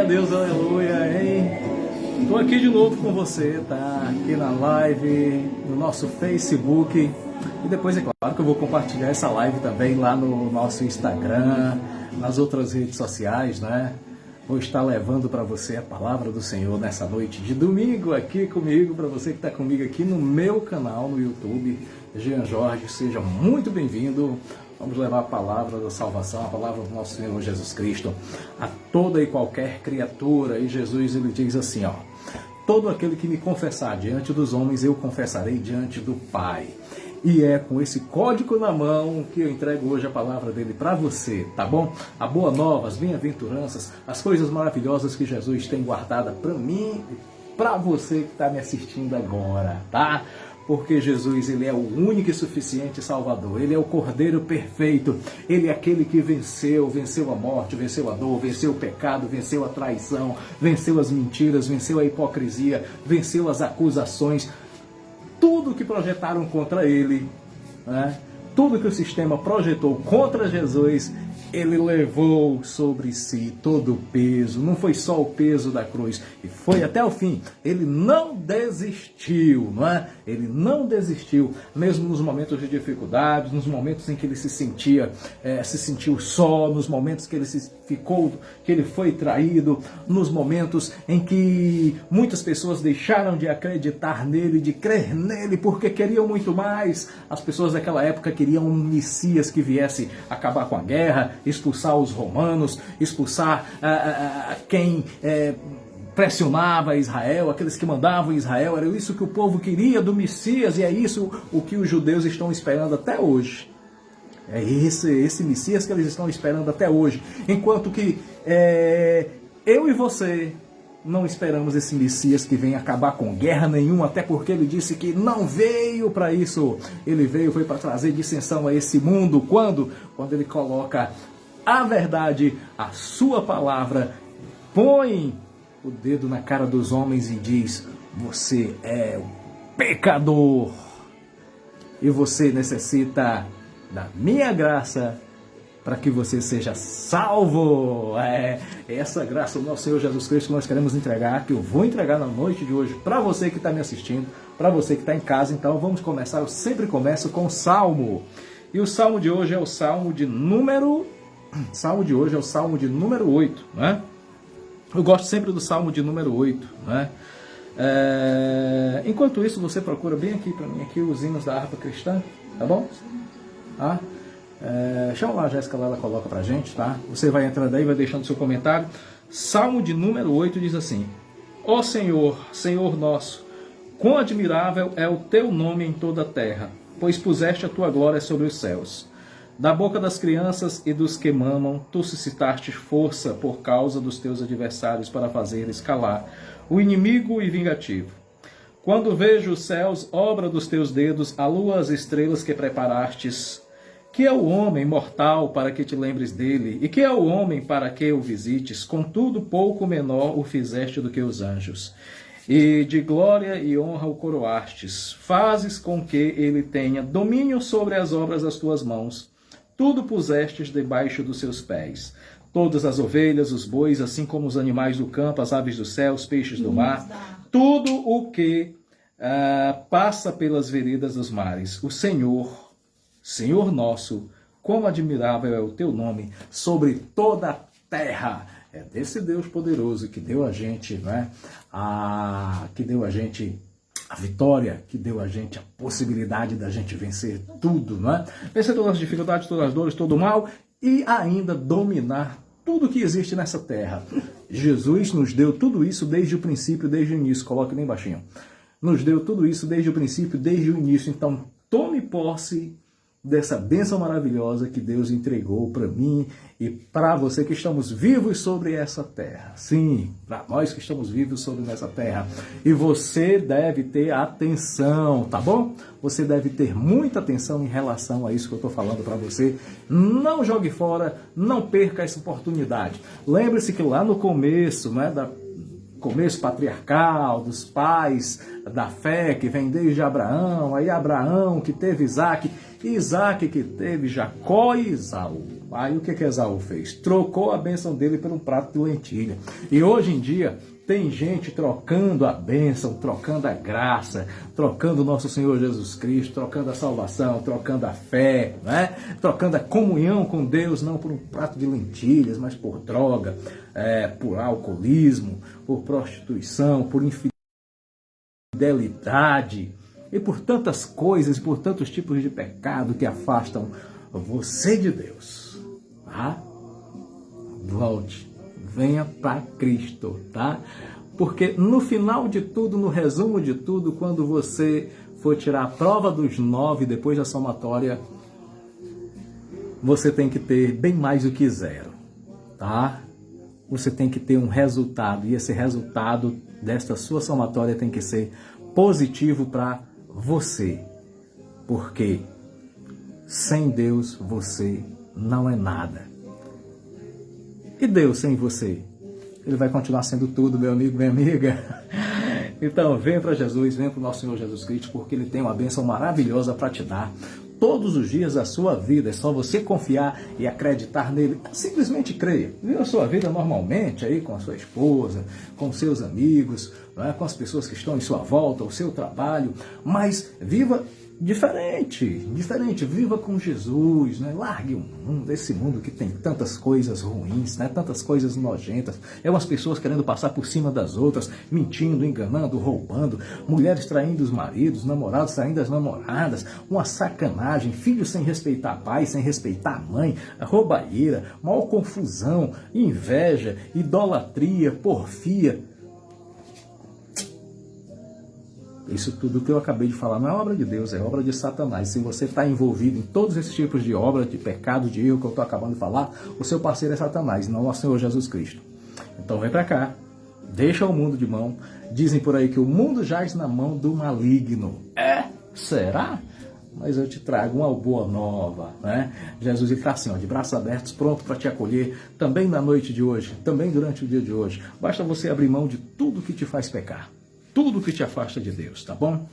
Deus, aleluia, hein? Estou aqui de novo com você, tá? Aqui na live, no nosso Facebook. E depois, é claro, que eu vou compartilhar essa live também lá no nosso Instagram, nas outras redes sociais, né? Vou estar levando para você a palavra do Senhor nessa noite de domingo aqui comigo, para você que está comigo aqui no meu canal no YouTube, Jean Jorge, seja muito bem-vindo. Vamos levar a palavra da salvação, a palavra do nosso Senhor Jesus Cristo a toda e qualquer criatura. E Jesus, ele diz assim, ó: todo aquele que me confessar diante dos homens, eu confessarei diante do Pai. E é com esse código na mão que eu entrego hoje a palavra dele para você, tá bom? A boa nova, as bem-aventuranças, as coisas maravilhosas que Jesus tem guardada para mim e para você que está me assistindo agora, tá? Porque Jesus, ele é o único e suficiente Salvador, ele é o Cordeiro perfeito, ele é aquele que venceu a morte, venceu a dor, venceu o pecado, venceu a traição, venceu as mentiras, venceu a hipocrisia, venceu as acusações, tudo que projetaram contra ele, né? Tudo que o sistema projetou contra Jesus, ele levou sobre si todo o peso. Não foi só o peso da cruz, e foi até o fim. Ele não desistiu, não é? Ele não desistiu, mesmo nos momentos de dificuldades, nos momentos em que ele se sentiu só, nos momentos que ele foi traído, nos momentos em que muitas pessoas deixaram de acreditar nele, de crer nele, porque queriam muito mais. As pessoas daquela época queriam um Messias que viesse acabar com a guerra, expulsar os romanos, expulsar quem pressionava Israel, aqueles que mandavam Israel. Era isso que o povo queria do Messias, e é isso o que os judeus estão esperando até hoje. É esse Messias que eles estão esperando até hoje. Enquanto que eu e você não esperamos esse Messias que vem acabar com guerra nenhuma, até porque ele disse que não veio para isso. Ele foi para trazer dissensão a esse mundo. Quando ele coloca a verdade, a sua palavra, põe o dedo na cara dos homens e diz: você é um pecador e você necessita da minha graça para que você seja salvo. Essa graça do nosso Senhor Jesus Cristo que nós queremos entregar, que eu vou entregar na noite de hoje para você que está me assistindo, para você que está em casa. Então vamos começar. Eu sempre começo com o Salmo. E o Salmo de hoje é o Salmo de número 8, né? Eu gosto sempre do Salmo de número 8, né? Enquanto isso, você procura bem aqui para mim aqui os hinos da harpa cristã, tá bom? Chama lá a Jéssica, ela coloca pra gente, tá? Você vai entrando aí, vai deixando seu comentário. Salmo de número 8 diz assim: ó Senhor, Senhor nosso, quão admirável é o teu nome em toda a terra, pois puseste a tua glória sobre os céus. Da boca das crianças e dos que mamam, tu suscitaste força por causa dos teus adversários para fazeres calar o inimigo e vingativo. Quando vejo os céus, obra dos teus dedos, a lua, as estrelas que preparastes, que é o homem mortal para que te lembres dele, e que é o homem para que o visites, contudo pouco menor o fizeste do que os anjos. E de glória e honra o coroastes, fazes com que ele tenha domínio sobre as obras das tuas mãos. Tudo pusestes debaixo dos seus pés. Todas as ovelhas, os bois, assim como os animais do campo, as aves do céu, os peixes do mar, tudo o que passa pelas veredas dos mares. O Senhor, Senhor nosso, quão admirável é o teu nome sobre toda a terra. É desse Deus poderoso que deu a gente, né? Que deu a gente a vitória, que deu a gente a possibilidade da gente vencer tudo, né? Vencer todas as dificuldades, todas as dores, todo o mal e ainda dominar tudo que existe nessa terra. Jesus nos deu tudo isso desde o princípio, desde o início. Coloque bem baixinho. Nos deu tudo isso desde o princípio, desde o início. Então, tome posse dessa bênção maravilhosa que Deus entregou para mim e para você que estamos vivos sobre essa terra. Sim, para nós que estamos vivos sobre essa terra. E você deve ter atenção, tá bom? Você deve ter muita atenção em relação a isso que eu estou falando para você. Não jogue fora, não perca essa oportunidade. Lembre-se que lá no começo, né, começo patriarcal, dos pais da fé, que vem desde Abraão, aí Abraão que teve Isaac, Isaac que teve Jacó e Esaú. Aí o que Esaú fez? Trocou a bênção dele por um prato de lentilha. E hoje em dia tem gente trocando a bênção, trocando a graça, trocando o nosso Senhor Jesus Cristo, trocando a salvação, trocando a fé, né? Trocando a comunhão com Deus, não por um prato de lentilhas, mas por droga, por alcoolismo, por prostituição, por infidelidade e por tantas coisas, por tantos tipos de pecado que afastam você de Deus. Tá? Volte. Venha para Cristo, tá? Porque no final de tudo, no resumo de tudo, quando você for tirar a prova dos 9 depois da somatória, você tem que ter bem mais do que 0, tá? Você tem que ter um resultado, e esse resultado desta sua somatória tem que ser positivo para você. Porque sem Deus você não é nada. E Deus sem você? Ele vai continuar sendo tudo, meu amigo, minha amiga. Então, vem para Jesus, vem para o nosso Senhor Jesus Cristo, porque Ele tem uma bênção maravilhosa para te dar. Todos os dias da sua vida, é só você confiar e acreditar nele. Simplesmente creia. Viva a sua vida normalmente, aí com a sua esposa, com seus amigos, não é? Com as pessoas que estão em sua volta, o seu trabalho, mas viva diferente, viva com Jesus, né? Largue o mundo, esse mundo que tem tantas coisas ruins, né? Tantas coisas nojentas, umas pessoas querendo passar por cima das outras, mentindo, enganando, roubando, mulheres traindo os maridos, namorados traindo as namoradas, uma sacanagem, filhos sem respeitar pai, sem respeitar a mãe, roubalheira, maior confusão, inveja, idolatria, porfia. Isso tudo que eu acabei de falar não é obra de Deus, é obra de Satanás. Se você está envolvido em todos esses tipos de obra, de pecado, de erro que eu estou acabando de falar, o seu parceiro é Satanás, não o Senhor Jesus Cristo. Então vem para cá, deixa o mundo de mão. Dizem por aí que o mundo jaz na mão do maligno. Será? Mas eu te trago uma boa nova, né? Jesus está assim, ó, de braços abertos, pronto para te acolher, também na noite de hoje, também durante o dia de hoje. Basta você abrir mão de tudo que te faz pecar. Tudo que te afasta de Deus, tá bom?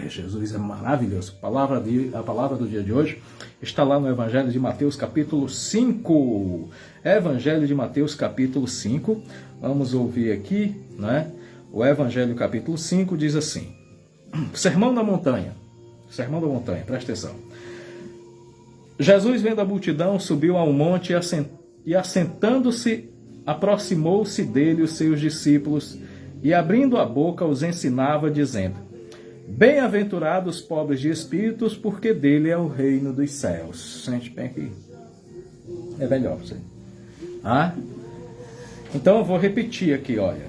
Jesus é maravilhoso. A palavra do dia de hoje está lá no Evangelho de Mateus, capítulo 5. Evangelho de Mateus, capítulo 5. Vamos ouvir aqui, né? O Evangelho, capítulo 5, diz assim. Sermão da montanha. Sermão da montanha, presta atenção. Jesus, vendo a multidão, subiu a um monte e assentando-se, aproximou-se dele os seus discípulos e abrindo a boca os ensinava, dizendo: Bem-aventurados os pobres de espíritos, porque dele é o reino dos céus. Sente bem aqui. É melhor você. Então eu vou repetir aqui, olha.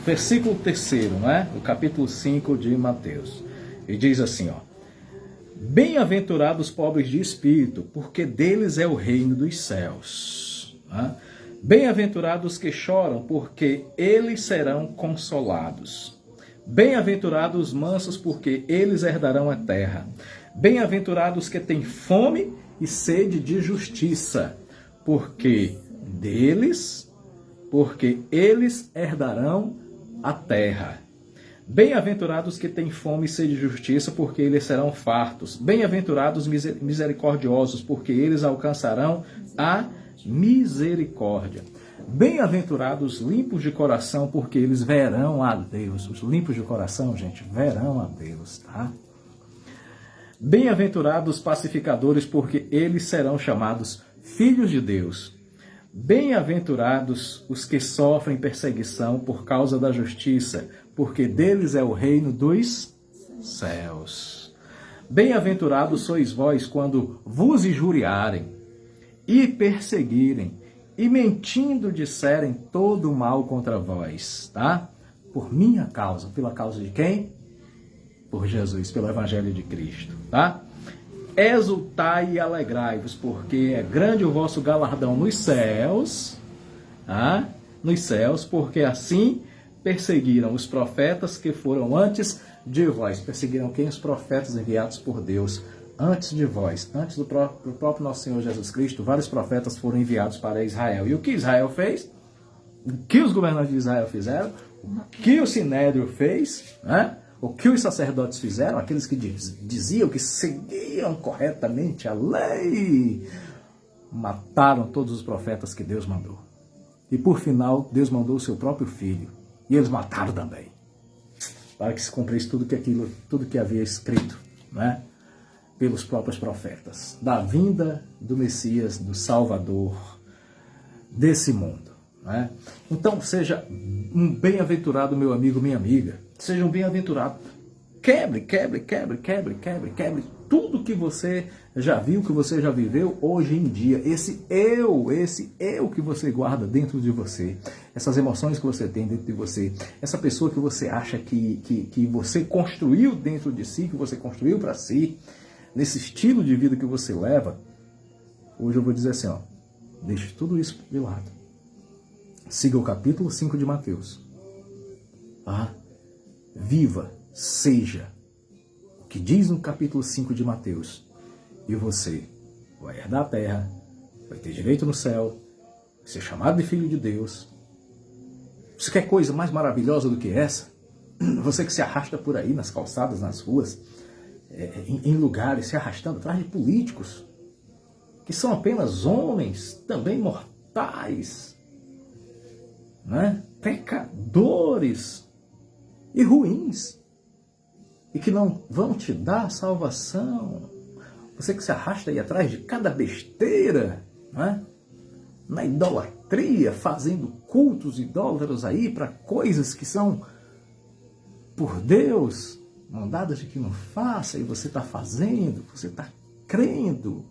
Versículo 3, né? Do capítulo 5 de Mateus. E diz assim, ó. Bem-aventurados os pobres de espírito, porque deles é o reino dos céus. Bem-aventurados os que choram, porque eles serão consolados. Bem-aventurados os mansos, porque eles herdarão a terra. Bem-aventurados os que têm fome e sede de justiça, porque eles herdarão a terra. Bem-aventurados os que têm fome e sede de justiça, porque eles serão fartos. Bem-aventurados os misericordiosos, porque eles alcançarão a misericórdia. Bem-aventurados os limpos de coração, porque eles verão a Deus. Os limpos de coração, gente, verão a Deus, tá? Bem-aventurados os pacificadores, porque eles serão chamados filhos de Deus. Bem-aventurados os que sofrem perseguição por causa da justiça, porque deles é o reino dos céus. Bem-aventurados sois vós quando vos injuriarem e perseguirem, e mentindo disserem todo o mal contra vós, tá? Por minha causa, pela causa de quem? Por Jesus, pelo Evangelho de Cristo, tá? Exultai e alegrai-vos, porque é grande o vosso galardão nos céus, tá? Nos céus, porque assim perseguiram os profetas que foram antes de vós. Perseguiram quem? Os profetas enviados por Deus antes de vós, antes do próprio nosso Senhor Jesus Cristo, vários profetas foram enviados para Israel. E o que Israel fez? O que os governantes de Israel fizeram? O que o Sinédrio fez? Né? O que os sacerdotes fizeram? Aqueles que diziam que seguiam corretamente a lei. mataram todos os profetas que Deus mandou. E por final, Deus mandou o seu próprio filho. E eles mataram também. Para que se cumprisse tudo que havia escrito, né? Pelos próprios profetas. Da vinda do Messias, do Salvador desse mundo. Né? Então, seja um bem-aventurado, meu amigo, minha amiga. Seja um bem-aventurado. Quebre tudo que você já viu, que você já viveu hoje em dia. Esse eu que você guarda dentro de você. Essas emoções que você tem dentro de você. Essa pessoa que você acha que você construiu dentro de si, que você construiu para si. Nesse estilo de vida que você leva. Hoje eu vou dizer assim, ó. Deixe tudo isso de lado. Siga o capítulo 5 de Mateus. Tá? Viva, seja o que diz no capítulo 5 de Mateus. E você vai herdar a terra, vai ter direito no céu, vai ser chamado de filho de Deus. Você quer coisa mais maravilhosa do que essa? Você que se arrasta por aí nas calçadas, nas ruas, em lugares, se arrastando atrás de políticos, que são apenas homens, também mortais, né? Pecadores e ruins, e que não vão te dar salvação. Você que se arrasta aí atrás de cada besteira, né? Na idolatria, fazendo cultos idólatras aí para coisas que são por Deus mandadas de que não faça, e você está fazendo, você está crendo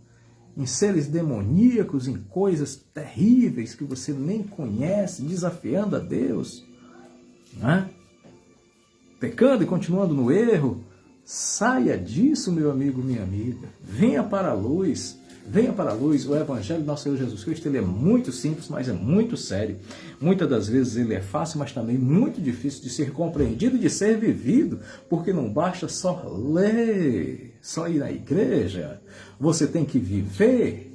em seres demoníacos, em coisas terríveis que você nem conhece, desafiando a Deus, né? Pecando e continuando no erro. Saia disso, meu amigo, minha amiga. Venha para a luz. Venha para a luz. O Evangelho do nosso Senhor Jesus Cristo, ele é muito simples, mas é muito sério. Muitas das vezes ele é fácil, mas também muito difícil de ser compreendido e de ser vivido, porque não basta só ler, só ir à igreja. Você tem que viver.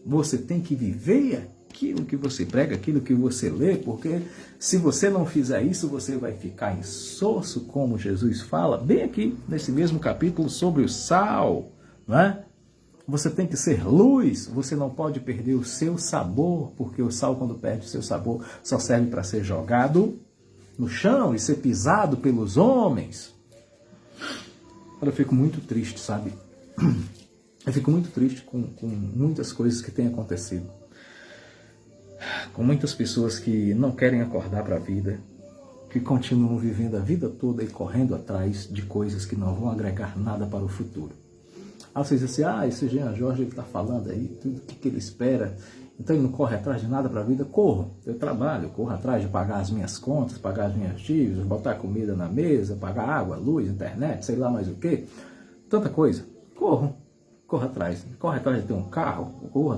Você tem que viver aquilo que você prega, aquilo que você lê, porque se você não fizer isso, você vai ficar insosso, como Jesus fala, bem aqui, nesse mesmo capítulo, sobre o sal, né? Você tem que ser luz, você não pode perder o seu sabor, porque o sal, quando perde o seu sabor, só serve para ser jogado no chão e ser pisado pelos homens. Eu fico muito triste, sabe? Eu fico muito triste com muitas coisas que têm acontecido. Com muitas pessoas que não querem acordar para a vida, que continuam vivendo a vida toda e correndo atrás de coisas que não vão agregar nada para o futuro. Aí você diz assim, esse Jean Jorge está falando aí, tudo que ele espera, então ele não corre atrás de nada para a vida. Corro, eu trabalho, corro atrás de pagar as minhas contas, pagar as minhas dívidas, botar comida na mesa, pagar água, luz, internet, sei lá mais o que, tanta coisa. Corro atrás de ter um carro, corro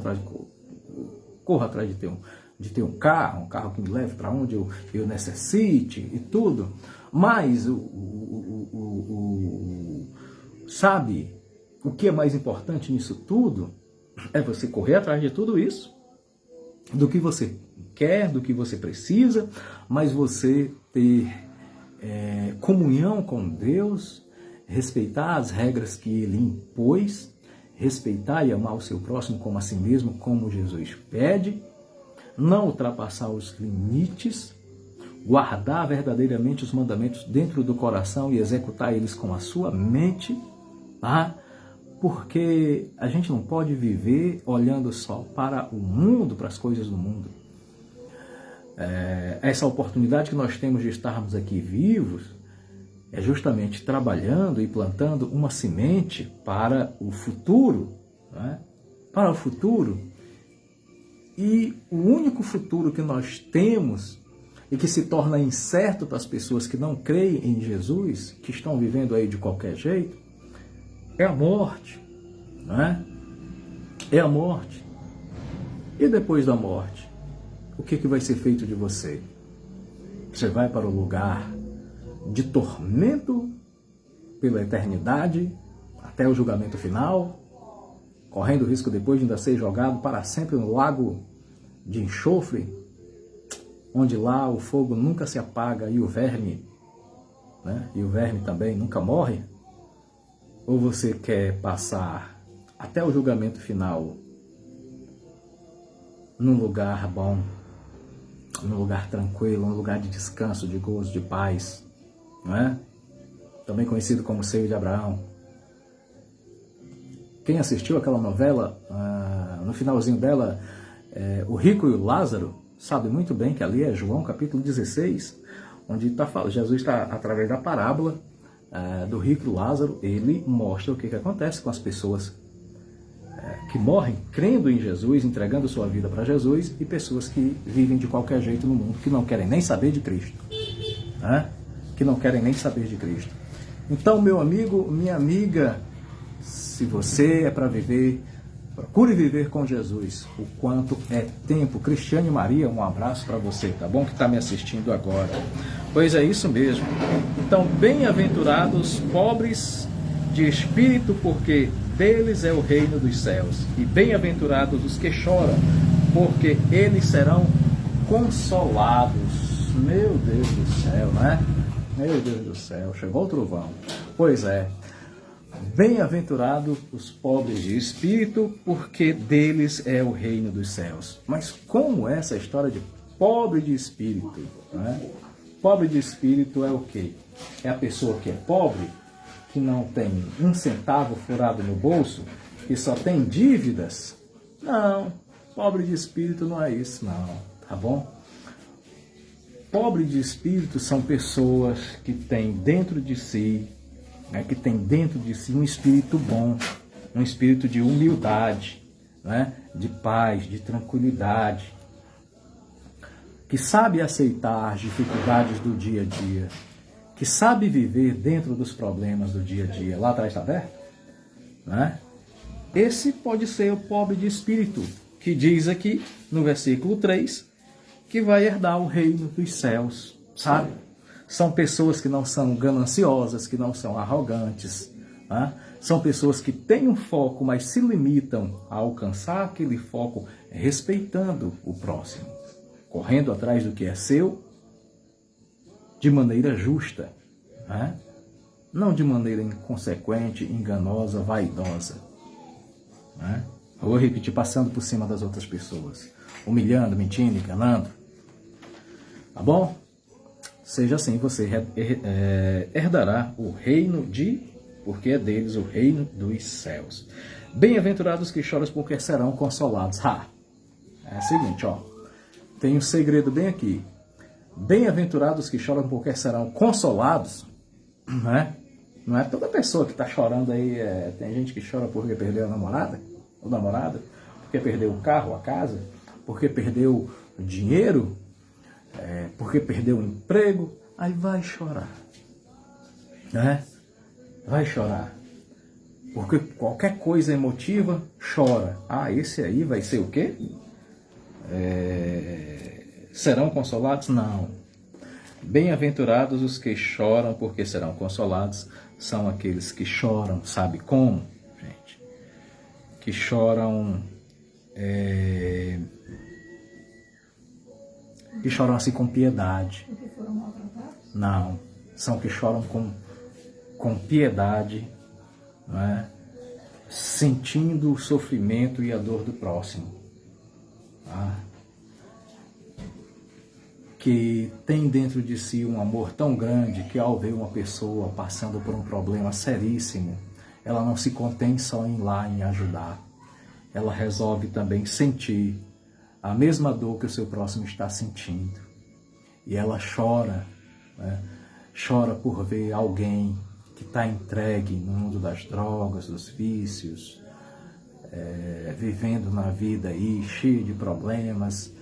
atrás de ter um carro que me leve para onde eu necessite e tudo. Mas, sabe, o que é mais importante nisso tudo é você correr atrás de tudo isso, do que você quer, do que você precisa, mas você ter comunhão com Deus, respeitar as regras que Ele impôs, respeitar e amar o seu próximo como a si mesmo, como Jesus pede, não ultrapassar os limites, guardar verdadeiramente os mandamentos dentro do coração e executar eles com a sua mente, tá? Porque a gente não pode viver olhando só para o mundo, para as coisas do mundo. Essa oportunidade que nós temos de estarmos aqui vivos é justamente trabalhando e plantando uma semente para o futuro, né? Para o futuro. E o único futuro que nós temos e que se torna incerto para as pessoas que não creem em Jesus, que estão vivendo aí de qualquer jeito, é a morte, né? É a morte. E depois da morte, o que vai ser feito de você? Você vai para o lugar de tormento pela eternidade, até o julgamento final, correndo o risco depois de ainda ser jogado para sempre no lago de enxofre, onde lá o fogo nunca se apaga e o verme, né? E o verme também nunca morre? Ou você quer passar até o julgamento final num lugar bom, num lugar tranquilo, num lugar de descanso, de gozo, de paz, não é? Também conhecido como Seio de Abraão. Quem assistiu aquela novela, no finalzinho dela, O Rico e o Lázaro, sabe muito bem que ali é João capítulo 16, onde Jesus está, através da parábola do rico e o Lázaro, ele mostra o que acontece com as pessoas que morrem crendo em Jesus, entregando sua vida para Jesus, e pessoas que vivem de qualquer jeito no mundo, que não querem nem saber de Cristo. Né? Que não querem nem saber de Cristo. Então, meu amigo, minha amiga, se você é para viver, procure viver com Jesus o quanto é tempo. Cristiane Maria, um abraço para você, tá bom? Que está me assistindo agora. Pois é isso mesmo. Então, bem-aventurados pobres de espírito, porque deles é o reino dos céus. E bem-aventurados os que choram, porque eles serão consolados. Meu Deus do céu, né? Meu Deus do céu, chegou o trovão. Pois é. Bem-aventurados os pobres de espírito, porque deles é o reino dos céus. Mas como é essa história de pobre de espírito? Né? Pobre de espírito é o quê? É a pessoa que é pobre, que não tem um centavo furado no bolso, que só tem dívidas? Não, pobre de espírito não é isso não, tá bom? Pobre de espírito são pessoas que têm dentro de si, que tem dentro de si um espírito bom, um espírito de humildade, né? De paz, de tranquilidade, que sabe aceitar as dificuldades do dia a dia, que sabe viver dentro dos problemas do dia a dia. Lá atrás está aberto? Né? Esse pode ser o pobre de espírito, que diz aqui no versículo 3, que vai herdar o reino dos céus, sabe? São pessoas que não são gananciosas, que não são arrogantes. Né? São pessoas que têm um foco, mas se limitam a alcançar aquele foco respeitando o próximo, correndo atrás do que é seu de maneira justa, né? Não de maneira inconsequente, enganosa, vaidosa. Né? Eu vou repetir, passando por cima das outras pessoas, humilhando, mentindo, enganando. Tá bom? Seja assim, você herdará o reino porque é deles o reino dos céus. Bem-aventurados que choram, porque serão consolados. É o seguinte, ó, tem um segredo bem aqui. Bem-aventurados que choram, porque serão consolados, né? Não é toda pessoa que está chorando aí, tem gente que chora porque perdeu a namorada, ou namorada, porque perdeu o carro, a casa, porque perdeu o dinheiro, porque perdeu o emprego, aí vai chorar, né? Vai chorar, porque qualquer coisa emotiva chora. Esse aí vai ser o quê? Serão consolados? Não. Bem-aventurados os que choram, porque serão consolados. São aqueles que choram, sabe como, gente? Que choram assim com piedade. Não, são que choram com piedade, não é? Sentindo o sofrimento e a dor do próximo. Que tem dentro de si um amor tão grande que ao ver uma pessoa passando por um problema seríssimo, ela não se contém só em ir lá em ajudar. Ela resolve também sentir a mesma dor que o seu próximo está sentindo. E ela chora, né? Chora por ver alguém que está entregue no mundo das drogas, dos vícios, vivendo na vida aí, cheio de problemas,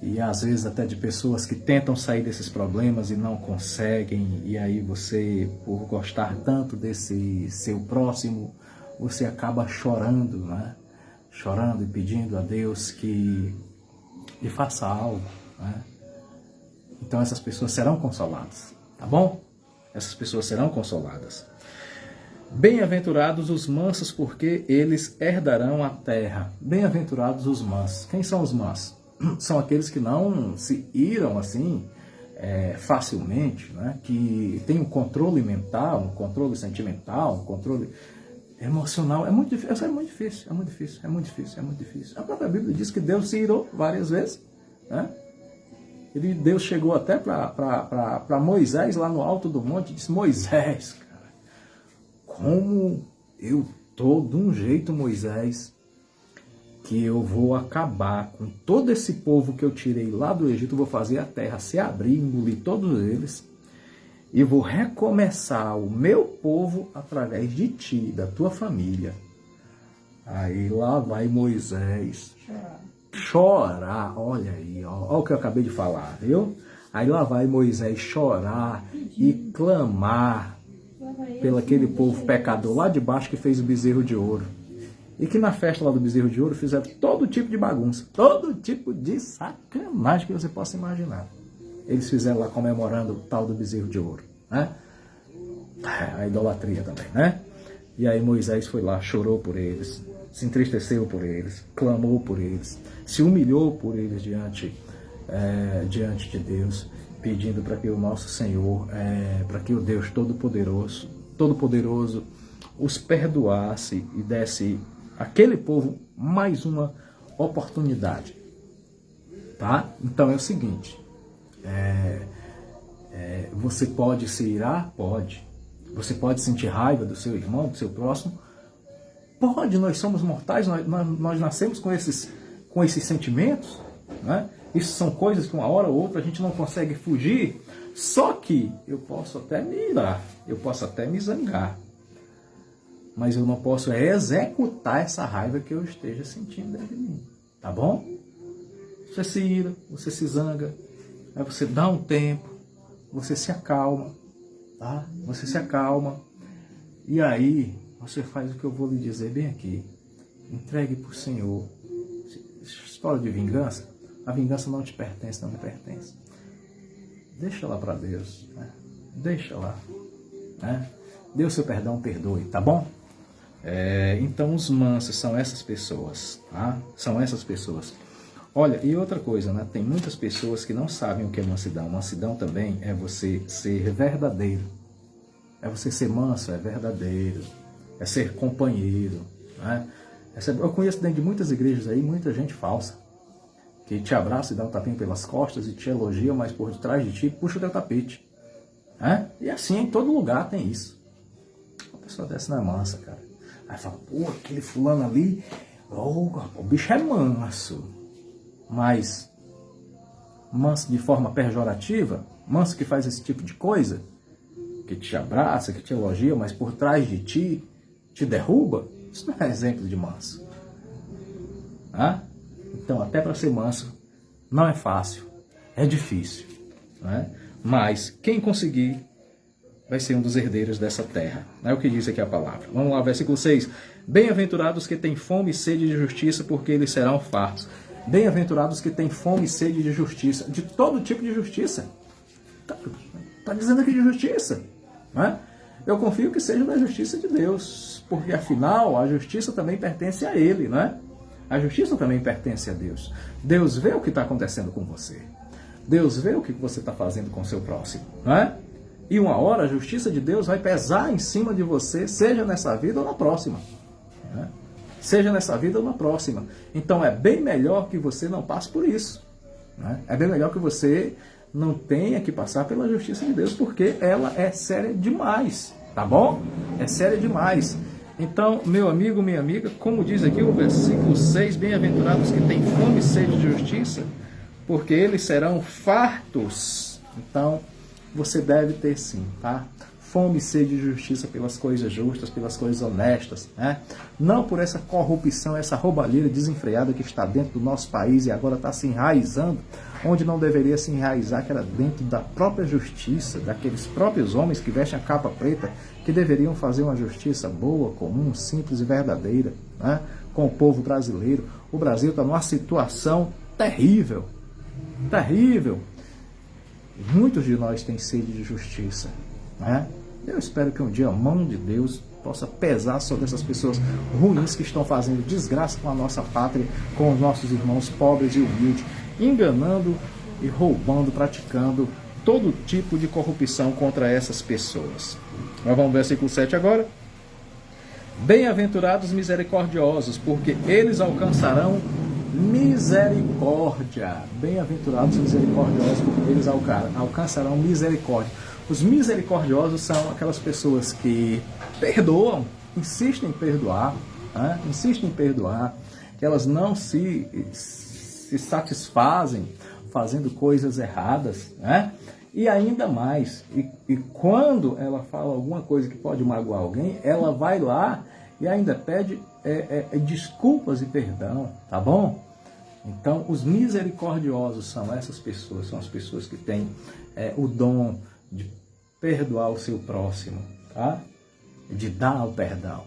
e às vezes até de pessoas que tentam sair desses problemas e não conseguem, e aí você, por gostar tanto desse seu próximo, você acaba chorando, né? Chorando e pedindo a Deus que lhe faça algo, né? Então essas pessoas serão consoladas, tá bom? Essas pessoas serão consoladas. Bem-aventurados os mansos, porque eles herdarão a terra. Bem-aventurados os mansos. Quem são os mansos? São aqueles que não se iram assim facilmente, né? Que têm um controle mental, um controle sentimental, um controle emocional. É muito difícil, é muito difícil, é muito difícil, é muito difícil, é muito difícil. A própria Bíblia diz que Deus se irou várias vezes, né? Deus chegou até para Moisés lá no alto do monte e disse: Moisés, cara, como eu tô de um jeito, Moisés, que eu vou acabar com todo esse povo que eu tirei lá do Egito, vou fazer a terra se abrir, engolir todos eles, e vou recomeçar o meu povo através de ti, da tua família. Aí lá vai Moisés chorar, olha aí, olha o que eu acabei de falar, viu? Aí lá vai Moisés chorar e clamar pelo aquele povo pecador lá de baixo que fez o bezerro de ouro. E que na festa lá do bezerro de ouro fizeram todo tipo de bagunça, todo tipo de sacanagem que você possa imaginar. Eles fizeram lá comemorando o tal do bezerro de ouro, né? A idolatria também, né? E aí Moisés foi lá, chorou por eles, se entristeceu por eles, clamou por eles, se humilhou por eles diante de Deus, pedindo para que o nosso Senhor, para que o Deus Todo-Poderoso os perdoasse e desse àquele povo mais uma oportunidade. Tá? Então é o seguinte, você pode se irar? Pode. Você pode sentir raiva do seu irmão, do seu próximo? Pode, nós somos mortais, nós nascemos com esses sentimentos, né? Isso são coisas que uma hora ou outra a gente não consegue fugir, só que eu posso até me irar, eu posso até me zangar, mas eu não posso executar essa raiva que eu esteja sentindo dentro de mim, tá bom? Você se ira, você se zanga, aí você dá um tempo, você se acalma, tá? Você se acalma, e aí você faz o que eu vou lhe dizer bem aqui. Entregue para o Senhor. História de vingança, a vingança não te pertence, não me pertence. Deixa lá para Deus, né? Deixa lá, né? Dê o seu perdão, perdoe, tá bom? Então os mansos são essas pessoas, tá? São essas pessoas. Olha, e outra coisa, né? Tem muitas pessoas que não sabem o que é mansidão. Mansidão também é você ser verdadeiro. É você ser manso, é verdadeiro. É ser companheiro, né? Eu conheço dentro de muitas igrejas aí, muita gente falsa, que te abraça e dá um tapinha pelas costas e te elogia, mas por detrás de ti puxa o teu tapete, né? E assim, em todo lugar tem isso. A pessoa dessa não é mansa, cara. Aí fala: pô, aquele fulano ali, o bicho é manso. Mas manso de forma pejorativa, manso que faz esse tipo de coisa, que te abraça, que te elogia, mas por trás de ti te derruba, isso não é exemplo de manso. Então, até para ser manso, não é fácil, é difícil, né? Mas quem conseguir vai ser um dos herdeiros dessa terra. É o que diz aqui a palavra. Vamos lá, versículo 6. Bem-aventurados que têm fome e sede de justiça, porque eles serão fartos. Bem-aventurados que têm fome e sede de justiça, de todo tipo de justiça. Está dizendo aqui de justiça, né? Eu confio que seja da justiça de Deus, porque afinal a justiça também pertence a Ele, né? A justiça também pertence a Deus. Deus vê o que está acontecendo com você. Deus vê o que você está fazendo com o seu próximo, né? E uma hora a justiça de Deus vai pesar em cima de você, seja nessa vida ou na próxima, né? Seja nessa vida ou na próxima. Então é bem melhor que você não passe por isso, né? É bem melhor que você não tenha que passar pela justiça de Deus, porque ela é séria demais, tá bom? É séria demais. Então, meu amigo, minha amiga, como diz aqui o versículo 6, bem-aventurados que têm fome e sede de justiça, porque eles serão fartos. Então, você deve ter sim, tá? Fome e sede de justiça pelas coisas justas, pelas coisas honestas, né? Não por essa corrupção, essa roubalheira desenfreada que está dentro do nosso país e agora está se enraizando, onde não deveria se enraizar, que era dentro da própria justiça, daqueles próprios homens que vestem a capa preta, que deveriam fazer uma justiça boa, comum, simples e verdadeira, né? Com o povo brasileiro. O Brasil está numa situação terrível, terrível. Muitos de nós têm sede de justiça, né? Eu espero que um dia a mão de Deus possa pesar sobre essas pessoas ruins que estão fazendo desgraça com a nossa pátria, com os nossos irmãos pobres e humildes, enganando e roubando, praticando todo tipo de corrupção contra essas pessoas. Nós vamos ver o versículo 7 agora. Bem-aventurados misericordiosos, porque eles alcançarão misericórdia. Bem-aventurados misericordiosos, porque eles alcançarão misericórdia. Os misericordiosos são aquelas pessoas que perdoam, insistem em perdoar, insistem em perdoar, que elas não se satisfazem fazendo coisas erradas, E ainda mais, e quando ela fala alguma coisa que pode magoar alguém, ela vai lá e ainda pede desculpas e perdão, tá bom? Então, os misericordiosos são essas pessoas, são as pessoas que têm o dom de perdoar o seu próximo, tá? De dar o perdão.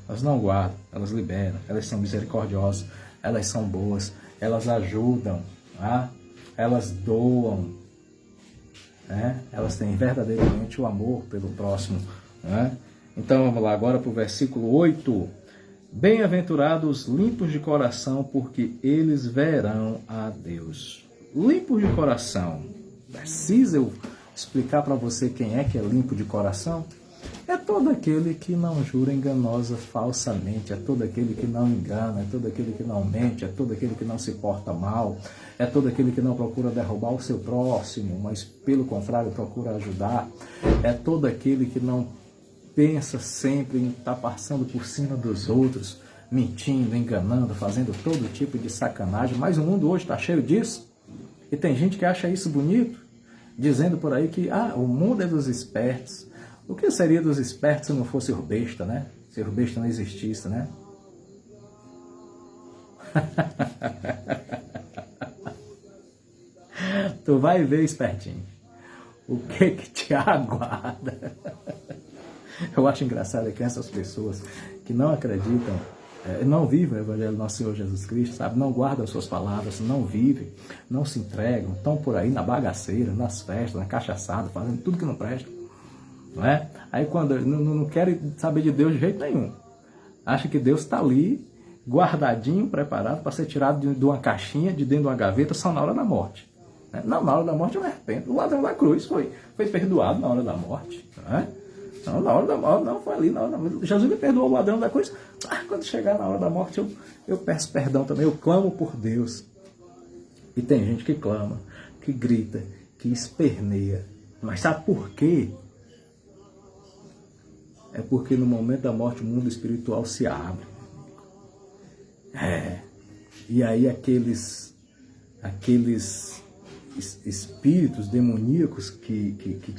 Elas não guardam, elas liberam, elas são misericordiosas, elas são boas, elas ajudam, elas doam, elas têm verdadeiramente o amor pelo próximo. Então vamos lá agora para o versículo 8. Bem-aventurados limpos de coração, porque eles verão a Deus. Limpos de coração. Precisa eu explicar para você quem é que é limpo de coração? É todo aquele que não jura enganosa falsamente, é todo aquele que não engana, é todo aquele que não mente, é todo aquele que não se porta mal, é todo aquele que não procura derrubar o seu próximo, mas pelo contrário procura ajudar, é todo aquele que não pensa sempre em estar passando por cima dos outros, mentindo, enganando, fazendo todo tipo de sacanagem, mas o mundo hoje está cheio disso, e tem gente que acha isso bonito, dizendo por aí que o mundo é dos espertos. O que seria dos espertos se não fosse urbesta, né? Se urbesta não existisse, né? Tu vai ver, espertinho, o que te aguarda. Eu acho engraçado que essas pessoas que não acreditam, não vivem o Evangelho do nosso Senhor Jesus Cristo, sabe? Não guardam suas palavras, não vivem, não se entregam, estão por aí na bagaceira, nas festas, na cachaçada, fazendo tudo que não presta. Não é? Aí quando não querem saber de Deus de jeito nenhum, acha que Deus está ali, guardadinho, preparado para ser tirado de uma caixinha, de dentro de uma gaveta, só na hora da morte. Não, na hora da morte eu me arrependo. O ladrão da cruz foi perdoado na hora da morte. Não, na hora da morte, não, foi ali na hora da morte. Jesus me perdoou o ladrão da cruz. Quando chegar na hora da morte, eu peço perdão também, eu clamo por Deus. E tem gente que clama, que grita, que esperneia. Mas sabe por quê? É porque no momento da morte o mundo espiritual se abre. E aí aqueles espíritos demoníacos que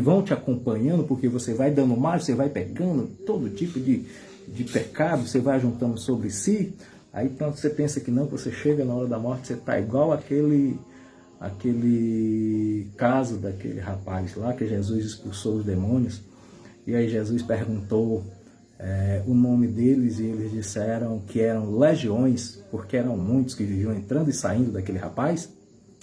vão te acompanhando, porque você vai dando mal, você vai pegando todo tipo de pecado, você vai juntando sobre si. Aí tanto você pensa que não, que você chega na hora da morte, você está igual aquele caso daquele rapaz lá, que Jesus expulsou os demônios. E aí Jesus perguntou o nome deles e eles disseram que eram legiões, porque eram muitos que viviam entrando e saindo daquele rapaz,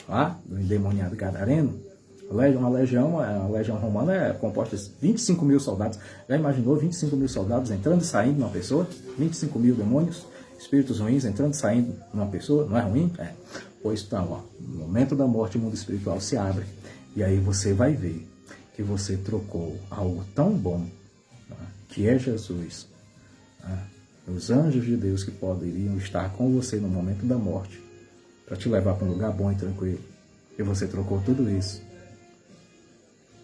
lá, do endemoniado gadareno. Uma legião romana é composta de 25 mil soldados. Já imaginou 25 mil soldados entrando e saindo de uma pessoa? 25 mil demônios, espíritos ruins entrando e saindo de uma pessoa? Não é ruim? Pois então, no momento da morte o mundo espiritual se abre e aí você vai ver que você trocou algo tão bom, que é Jesus, os anjos de Deus que poderiam estar com você no momento da morte, para te levar para um lugar bom e tranquilo. E você trocou tudo isso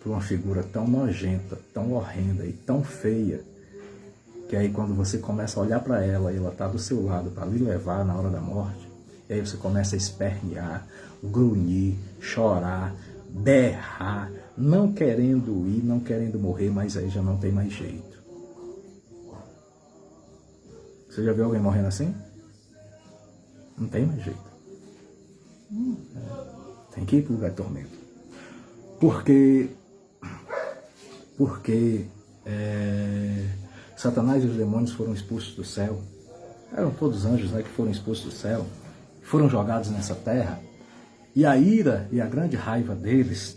por uma figura tão nojenta, tão horrenda e tão feia, que aí quando você começa a olhar para ela e ela está do seu lado para lhe levar na hora da morte, e aí você começa a espernear, grunhir, chorar, berrar, não querendo ir, não querendo morrer, mas aí já não tem mais jeito. Você já viu alguém morrendo assim? Não tem mais jeito. Tem que ir para o lugar de tormento. Porque Satanás e os demônios foram expulsos do céu. Eram todos anjos, que foram expulsos do céu. Foram jogados nessa terra. E a ira e a grande raiva deles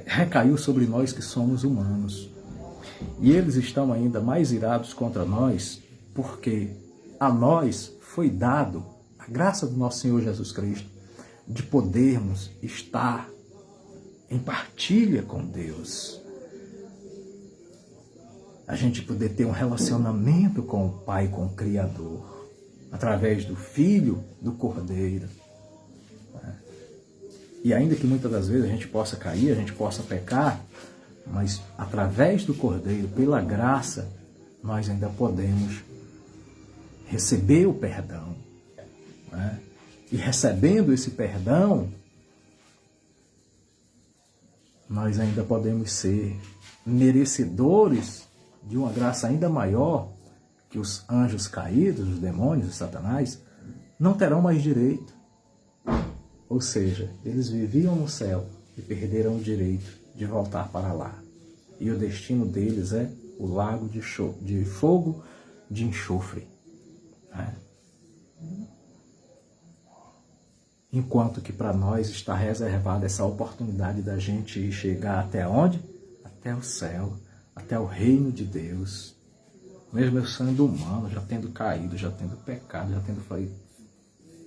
recaiu sobre nós que somos humanos. E eles estão ainda mais irados contra nós, porque a nós foi dado a graça do nosso Senhor Jesus Cristo, de podermos estar em partilha com Deus. a gente poder ter um relacionamento com o Pai, com o Criador, através do Filho, do Cordeiro. E ainda que muitas das vezes a gente possa cair, a gente possa pecar, mas através do Cordeiro, pela graça, nós ainda podemos receber o perdão. Né? E recebendo esse perdão, nós ainda podemos ser merecedores de uma graça ainda maior que os anjos caídos, os demônios, os Satanás, não terão mais direito. Ou seja, eles viviam no céu e perderam o direito de voltar para lá. E o destino deles é o lago de fogo de enxofre. Né? Enquanto que para nós está reservada essa oportunidade da gente chegar até onde? Até o céu, até o reino de Deus. Mesmo eu sendo humano, já tendo caído, já tendo pecado, já tendo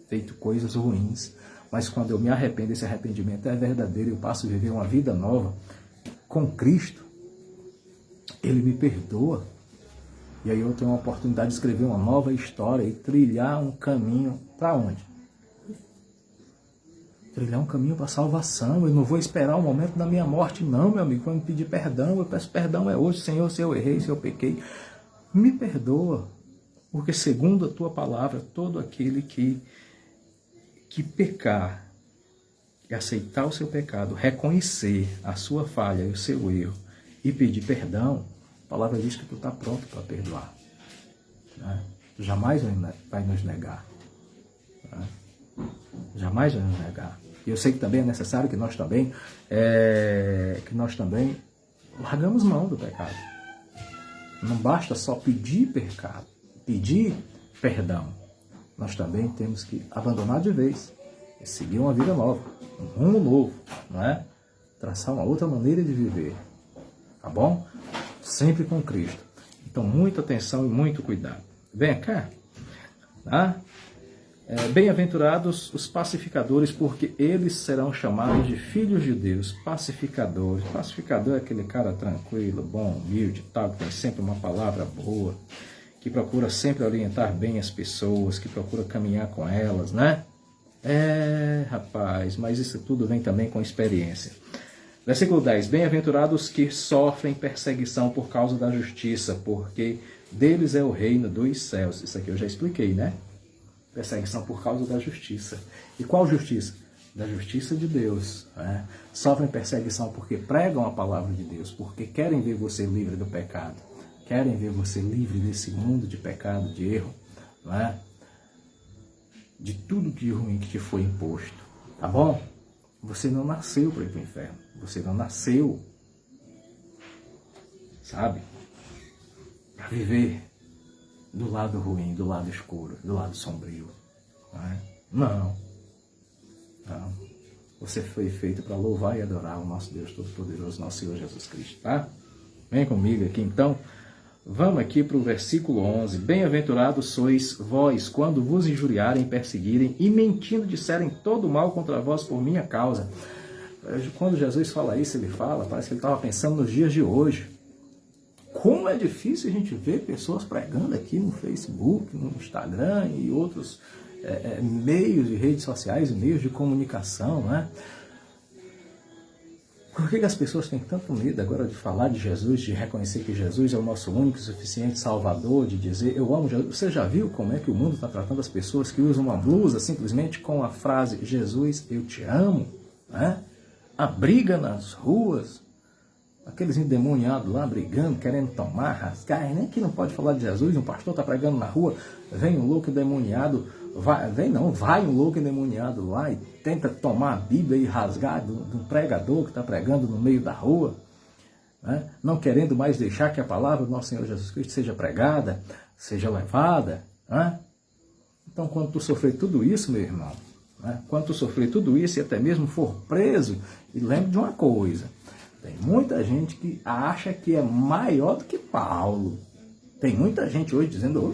feito coisas ruins. Mas quando eu me arrependo, esse arrependimento é verdadeiro, eu passo a viver uma vida nova com Cristo, Ele me perdoa. E aí eu tenho a oportunidade de escrever uma nova história e trilhar um caminho para onde? Trilhar um caminho para a salvação. Eu não vou esperar o momento da minha morte, não, meu amigo. Quando me pedir perdão, eu peço perdão é hoje. Senhor, se eu errei, se eu pequei, me perdoa. Porque segundo a tua palavra, todo aquele que pecar e aceitar o seu pecado, reconhecer a sua falha e o seu erro e pedir perdão, a palavra diz que tu está pronto para perdoar. Né? Tu jamais vai nos negar. Né? Jamais vai nos negar. E eu sei que também é necessário que nós também largamos mão do pecado. Não basta só pedir perdão. Nós também temos que abandonar de vez e seguir uma vida nova, um rumo novo, não é? Traçar uma outra maneira de viver, tá bom? Sempre com Cristo. Então, muita atenção e muito cuidado. Vem cá, tá? Bem-aventurados os pacificadores, porque eles serão chamados de filhos de Deus. Pacificadores. Pacificador é aquele cara tranquilo, bom, humilde, tal, que tem sempre uma palavra boa, que procura sempre orientar bem as pessoas, que procura caminhar com elas, né? Rapaz, mas isso tudo vem também com experiência. Versículo 10. Bem-aventurados que sofrem perseguição por causa da justiça, porque deles é o reino dos céus. Isso aqui eu já expliquei, né? Perseguição por causa da justiça. E qual justiça? Da justiça de Deus. Né? Sofrem perseguição porque pregam a palavra de Deus, porque querem ver você livre do pecado. Querem ver você livre desse mundo de pecado, de erro, não é? De tudo de ruim que te foi imposto, tá bom? Você não nasceu para ir para o inferno, você não nasceu, sabe? Para viver do lado ruim, do lado escuro, do lado sombrio, não é? Não. Você foi feito para louvar e adorar o nosso Deus Todo-Poderoso, nosso Senhor Jesus Cristo, tá? Vem comigo aqui então. Vamos aqui para o versículo 11. Bem-aventurados sois vós, quando vos injuriarem, perseguirem e mentindo disserem todo mal contra vós por minha causa. Quando Jesus fala isso, ele fala, parece que ele estava pensando nos dias de hoje. Como é difícil a gente ver pessoas pregando aqui no Facebook, no Instagram e outros meios de redes sociais, meios de comunicação, né? Por que as pessoas têm tanto medo agora de falar de Jesus, de reconhecer que Jesus é o nosso único e suficiente Salvador, de dizer eu amo Jesus? Você já viu como é que o mundo está tratando as pessoas que usam uma blusa simplesmente com a frase Jesus, eu te amo? Né? A briga nas ruas, aqueles endemoniados lá brigando, querendo tomar, rasgar, nem que não pode falar de Jesus, um pastor está pregando na rua, vem um louco endemoniado, vai um louco endemoniado lá e tenta tomar a Bíblia e rasgar do pregador que está pregando no meio da rua, né? Não querendo mais deixar que a palavra do nosso Senhor Jesus Cristo seja pregada, seja levada. Né? Então, quando tu sofrer tudo isso, meu irmão, né? Quando tu sofrer tudo isso e até mesmo for preso, e lembre de uma coisa, tem muita gente que acha que é maior do que Paulo. Tem muita gente hoje dizendo,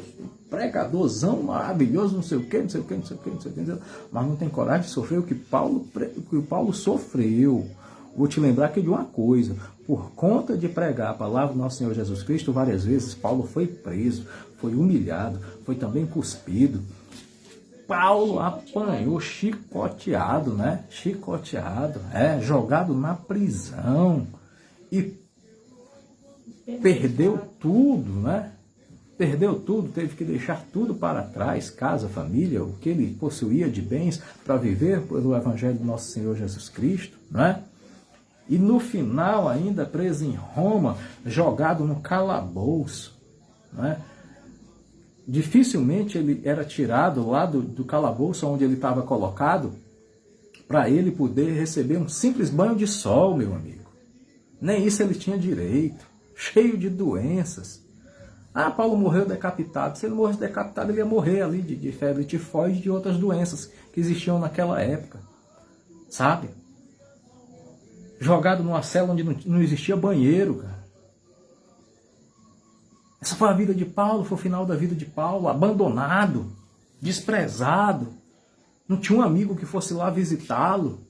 pregadorzão maravilhoso, não sei o quê, não sei o quê, não sei o quê, não sei o quê, mas não tem coragem de sofrer o que Paulo sofreu. Vou te lembrar aqui de uma coisa: por conta de pregar a palavra do nosso Senhor Jesus Cristo, várias vezes Paulo foi preso, foi humilhado, foi também cuspido. Paulo apanhou, chicoteado, né? Chicoteado, jogado na prisão e perdeu tudo, né? Perdeu tudo, teve que deixar tudo para trás, casa, família, o que ele possuía de bens para viver pelo Evangelho do nosso Senhor Jesus Cristo, né? E no final ainda preso em Roma, jogado no calabouço, né? Dificilmente ele era tirado lá do calabouço onde ele estava colocado para ele poder receber um simples banho de sol, meu amigo. Nem isso ele tinha direito, cheio de doenças. Paulo morreu decapitado. Se ele morresse decapitado, ele ia morrer ali de febre tifoide e de outras doenças que existiam naquela época, sabe? Jogado numa cela onde não existia banheiro, cara. Essa foi a vida de Paulo, foi o final da vida de Paulo, abandonado, desprezado. Não tinha um amigo que fosse lá visitá-lo.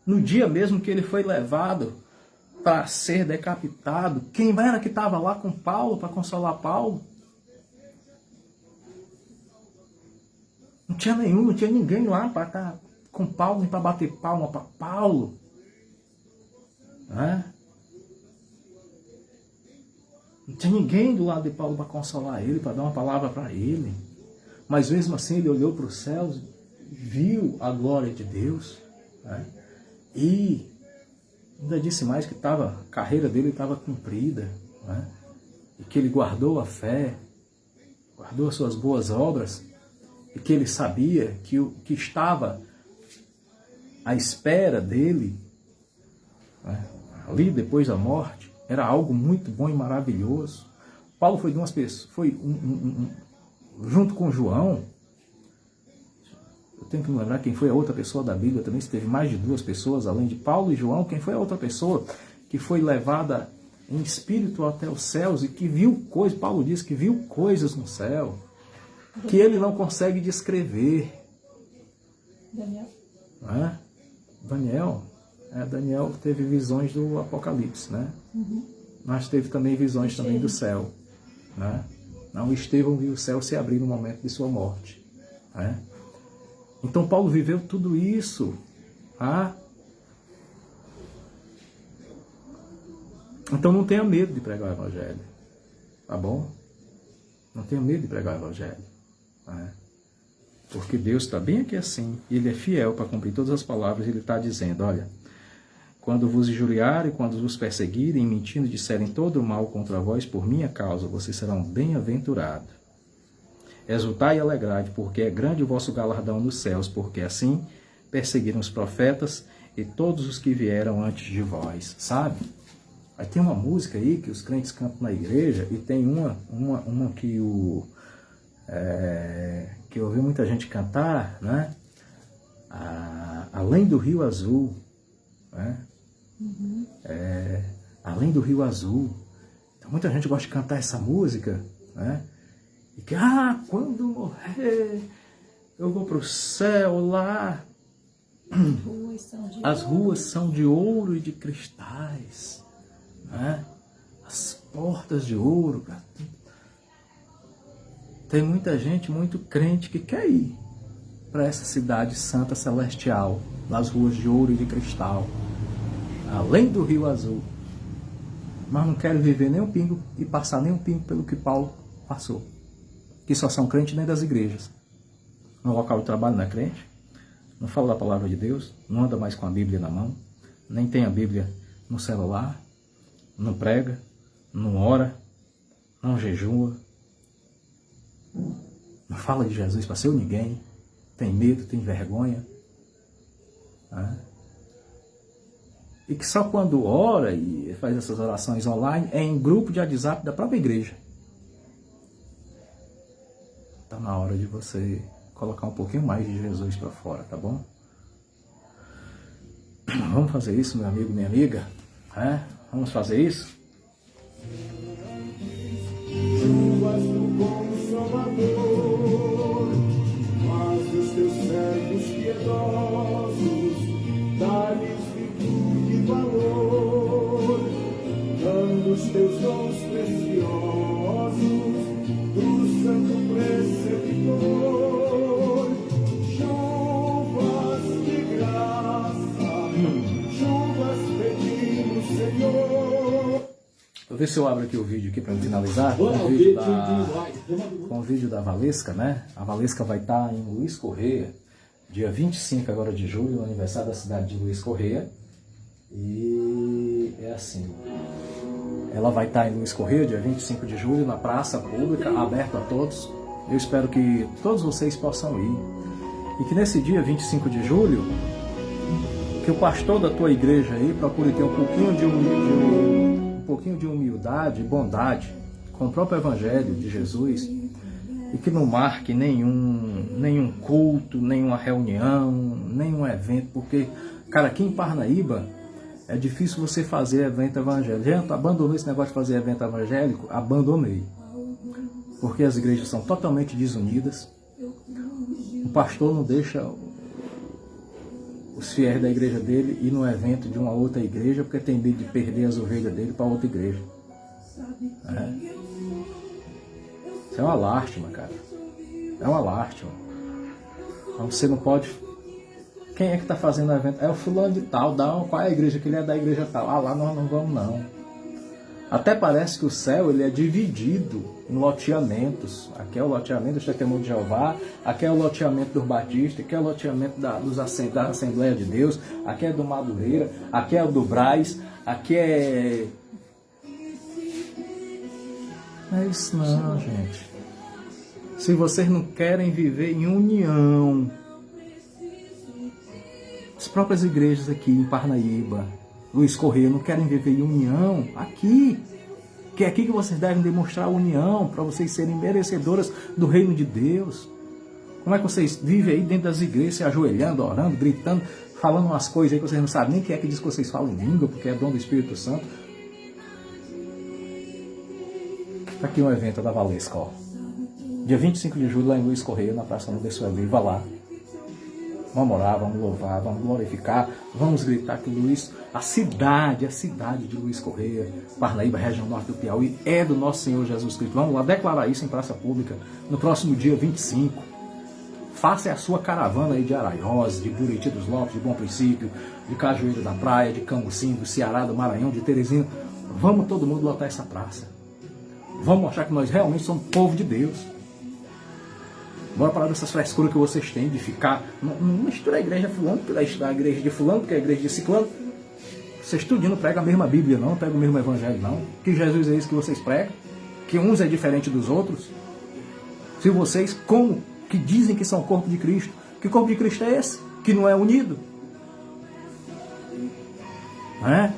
No dia mesmo que ele foi levado para ser decapitado, quem era que estava lá com Paulo para consolar Paulo? Não tinha nenhum, não tinha ninguém lá para estar com Paulo, nem para bater palma para Paulo. Não tinha ninguém do lado de Paulo para consolar ele, para dar uma palavra para ele. Mas mesmo assim ele olhou para os céus, viu a glória de Deus, né? E ainda disse mais que a carreira dele estava cumprida, né? E que ele guardou a fé, guardou as suas boas obras, e que ele sabia que o que estava à espera dele, né, ali depois da morte, era algo muito bom e maravilhoso. Paulo foi de umas pessoas, junto com João. Eu tenho que me lembrar quem foi a outra pessoa da Bíblia também, se teve mais de duas pessoas, além de Paulo e João, quem foi a outra pessoa que foi levada em espírito até os céus e que viu coisas, Paulo diz que viu coisas no céu, que ele não consegue descrever. Daniel. Daniel teve visões do Apocalipse, né? Mas teve também visões também do céu, né? Não, Estevão viu o céu se abrir no momento de sua morte, né? Então Paulo viveu tudo isso, Então não tenha medo de pregar o Evangelho, tá bom? Não tenha medo de pregar o Evangelho, né? Porque Deus está bem aqui assim, Ele é fiel para cumprir todas as palavras. Ele está dizendo: olha, quando vos injuriarem, quando vos perseguirem, mentindo, disserem todo o mal contra vós por minha causa, vocês serão bem-aventurados. Exultai e alegrai, porque é grande o vosso galardão nos céus, porque assim perseguiram os profetas e todos os que vieram antes de vós, sabe? Aí tem uma música aí que os crentes cantam na igreja, e tem uma que que eu ouvi muita gente cantar, né? Além do Rio Azul, né? Além do Rio Azul. Então, muita gente gosta de cantar essa música, né? E que, quando morrer, eu vou para o céu lá. As ruas são de ouro e de cristais, né? As portas de ouro, cara. Tem muita gente, muito crente, que quer ir para essa cidade santa celestial, nas ruas de ouro e de cristal, além do Rio Azul, mas não quer viver nem um pingo e passar nem um pingo pelo que Paulo passou, que só são crentes dentro das igrejas. No local de trabalho não é crente, não fala da palavra de Deus, não anda mais com a Bíblia na mão, nem tem a Bíblia no celular, não prega, não ora, não jejua, não fala de Jesus para ser ninguém, tem medo, tem vergonha, né? E que só quando ora e faz essas orações online é em grupo de WhatsApp da própria igreja. Está na hora de você colocar um pouquinho mais de Jesus para fora, tá bom? Vamos fazer isso, meu amigo, minha amiga? Vamos fazer isso? Salvador, mas os teus servos piedosos, dá-lhes virtude e valor. do Santo Preceptor, chuvas de graça, chuvas pedimos, Senhor. Vou ver se eu abro aqui o vídeo aqui para finalizar. Com o vídeo da Valesca, né? A Valesca vai estar em Luiz Correia, dia 25 agora de julho, no aniversário da cidade de Luiz Correia. E é assim, ela vai estar em Luiz Correia, dia 25 de julho, na praça pública, aberto a todos. Eu espero que todos vocês possam ir. E que nesse dia 25 de julho, que o pastor da tua igreja aí procure ter um pouquinho de humildade e bondade com o próprio Evangelho de Jesus, e que não marque nenhum culto, nenhuma reunião, nenhum evento, porque, cara, aqui em Parnaíba é difícil você fazer evento evangélico. Gente, abandonou esse negócio de fazer evento evangélico? Abandonei. Porque as igrejas são totalmente desunidas. O pastor não deixa os fiéis da igreja dele ir num evento de uma outra igreja porque tem medo de perder as ovelhas dele para outra igreja. Isso é uma lástima, cara. É uma lástima. Então você não pode... Quem é que está fazendo o evento? É o fulano de tal. Qual é a igreja que ele é da igreja tal? Ah, lá nós não vamos não. Até parece que o céu ele é dividido em loteamentos. Aqui é o loteamento dos Testemunhos de Jeová, aqui é o loteamento dos Batistas, aqui é o loteamento da Assembleia de Deus, aqui é do Madureira, aqui é o do Braz, aqui é... Não é isso não, gente. Se vocês não querem viver em união, as próprias igrejas aqui em Parnaíba, Luiz Correia, não querem viver em união aqui. Que é aqui que vocês devem demonstrar união para vocês serem merecedoras do reino de Deus. Como é que vocês vivem aí dentro das igrejas, se ajoelhando, orando, gritando, falando umas coisas aí que vocês não sabem nem quem é que diz que vocês falam em língua, porque é dom do Espírito Santo. Aqui um evento da Valesca, ó. Dia 25 de julho lá em Luiz Correia, na Praça Ana de Sueli, vá lá. Vamos orar, vamos louvar, vamos glorificar, vamos gritar que Luiz, a cidade de Luiz Correia, Parnaíba, região norte do Piauí, é do nosso Senhor Jesus Cristo. Vamos lá declarar isso em praça pública no próximo dia 25. Faça a sua caravana aí de Araiós, de Buriti dos Lopes, de Bom Princípio, de Cajueiro da Praia, de Camusim, do Ceará, do Maranhão, de Teresina. Vamos todo mundo lotar essa praça. Vamos mostrar que nós realmente somos povo de Deus. Bora parar dessas frescuras que vocês têm de ficar... Não mistura a igreja de fulano, porque a igreja de fulano, porque a igreja de ciclano. Vocês tudinho não pregam a mesma Bíblia, não pregam o mesmo Evangelho, não. Que Jesus é esse que vocês pregam? Que uns é diferente dos outros? Se vocês, como que dizem que são o corpo de Cristo, que corpo de Cristo é esse? Que não é unido? Não é?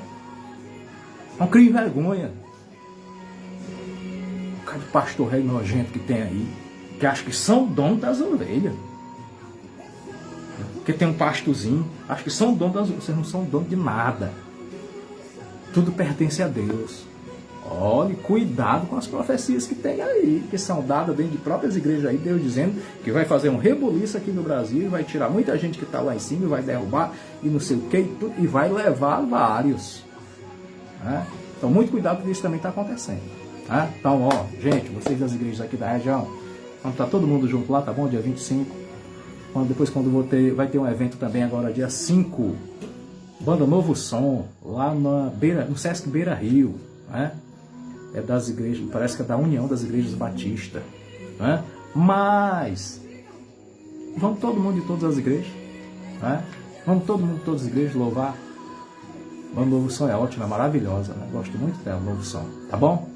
É um crime e vergonha. O cara de pastor rei nojento que tem aí, que acha que são dono das ovelhas. Que tem um pastozinho, acho que são dono das ovelhas. Vocês não são dono de nada. Tudo pertence a Deus. Olhe, cuidado com as profecias que tem aí, que são dadas dentro de próprias igrejas aí, Deus dizendo que vai fazer um rebuliço aqui no Brasil, vai tirar muita gente que está lá em cima, vai derrubar e não sei o que, e vai levar vários. Né? Então, muito cuidado, porque isso também está acontecendo. Né? Então, ó, gente, vocês das igrejas aqui da região, vamos estar todo mundo junto lá, tá bom? Dia 25. Depois, quando vai ter um evento também agora, dia 5, Banda Novo Som, lá no Sesc Beira Rio, né? É das igrejas, parece que é da União das Igrejas Batistas, né? Mas vamos todo mundo de todas as igrejas, né? Vamos todo mundo de todas as igrejas louvar. Banda Novo Som é ótima, é maravilhosa, né? Gosto muito dela, Novo Som, tá bom?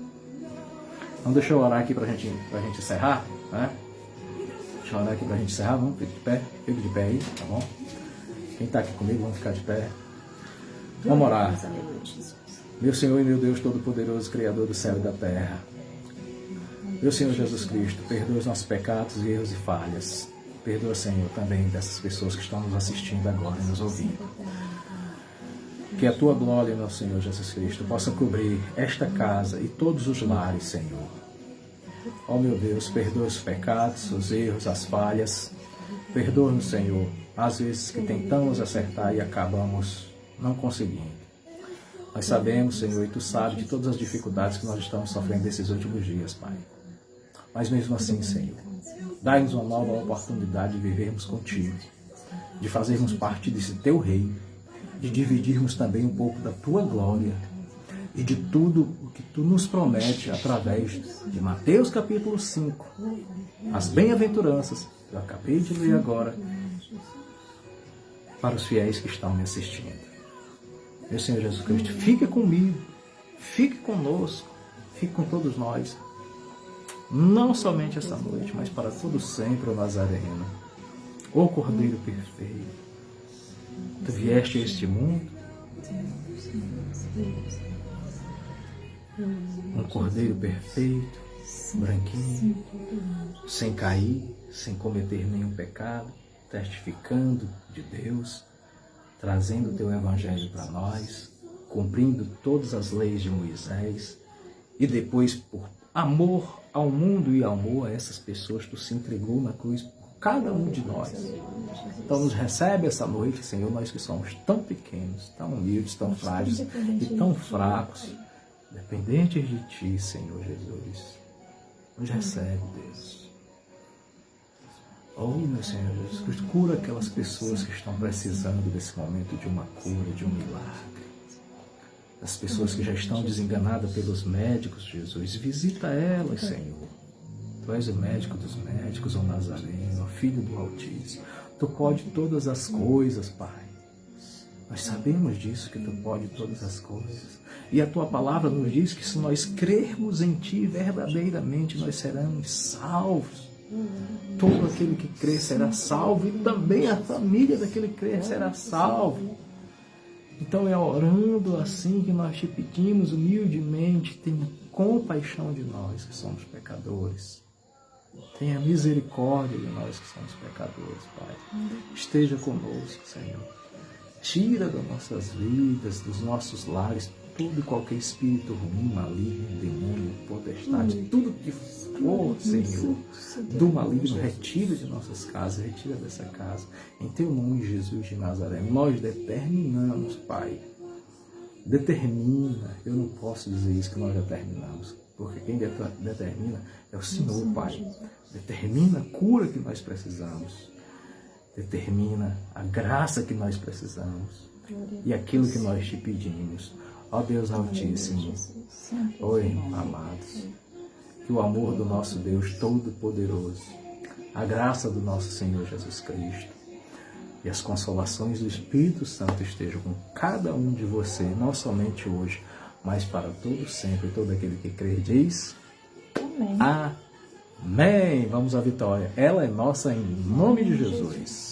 Então deixa eu orar aqui pra gente encerrar, né? Deixa eu orar aqui pra gente encerrar, vamos, fique de pé aí, tá bom? Quem tá aqui comigo, vamos ficar de pé. Vamos orar. Meu Senhor e meu Deus Todo-Poderoso, Criador do céu e da terra. Meu Senhor Jesus Cristo, perdoa os nossos pecados, erros e falhas. Perdoa, Senhor, também dessas pessoas que estão nos assistindo agora e nos ouvindo. Que a Tua glória, meu Senhor Jesus Cristo, possa cobrir esta casa e todos os lares, Senhor. Ó meu Deus, perdoa os pecados, os erros, as falhas. Perdoa-nos, Senhor, às vezes que tentamos acertar e acabamos não conseguindo. Nós sabemos, Senhor, e Tu sabes de todas as dificuldades que nós estamos sofrendo nesses últimos dias, Pai. Mas mesmo assim, Senhor, dai-nos uma nova oportunidade de vivermos contigo, de fazermos parte desse Teu reino, de dividirmos também um pouco da Tua glória e de tudo o que Tu nos promete através de Mateus capítulo 5, as bem-aventuranças, que eu acabei de ler agora, para os fiéis que estão me assistindo. Meu Senhor Jesus Cristo, fique comigo, fique conosco, fique com todos nós, não somente essa noite, mas para todo sempre, ó Nazareno, ó Cordeiro perfeito. Tu vieste a este mundo, um Cordeiro perfeito, branquinho, sem cair, sem cometer nenhum pecado, testificando de Deus, trazendo o Teu Evangelho para nós, cumprindo todas as leis de Moisés, e depois, por amor ao mundo e amor a essas pessoas, Tu se entregou na cruz por cada um de nós. Então nos recebe essa noite, Senhor, nós que somos tão pequenos, tão humildes, tão frágeis e tão fracos, dependentes de Ti, Senhor Jesus. Nos recebe, Deus. Oh, meu Senhor Jesus Cristo, cura aquelas pessoas que estão precisando desse momento de uma cura, de um milagre. As pessoas que já estão desenganadas pelos médicos, Jesus, visita elas, Senhor. Tu és o médico dos médicos, ó Nazareno, ó Filho do Altíssimo. Tu pode todas as coisas, Pai. Nós sabemos disso, que Tu pode todas as coisas. E a Tua palavra nos diz que se nós crermos em Ti verdadeiramente, nós seremos salvos. Todo aquele que crê será salvo, e também a família daquele que crê será salvo. Então é orando assim que nós Te pedimos humildemente, tenha compaixão de nós que somos pecadores. Tenha misericórdia de nós que somos pecadores, Pai. Esteja conosco, Senhor. Tira das nossas vidas, dos nossos lares, todo e qualquer espírito ruim, maligno, demônio, potestade, tudo que for, Senhor, do maligno, retira de nossas casas, retira dessa casa. Em Teu nome, Jesus de Nazaré, nós determinamos, Pai. Determina, eu não posso dizer isso que nós determinamos, porque quem determina é o Senhor, Pai. Determina a cura que nós precisamos. Determina a graça que nós precisamos e aquilo que nós Te pedimos. Ó Deus Altíssimo, ó irmãos amados, que o amor do nosso Deus Todo-Poderoso, a graça do nosso Senhor Jesus Cristo e as consolações do Espírito Santo estejam com cada um de você, não somente hoje, mas para todo sempre. Todo aquele que crê diz Amém. Amém. Vamos à vitória. Ela é nossa em nome de Jesus.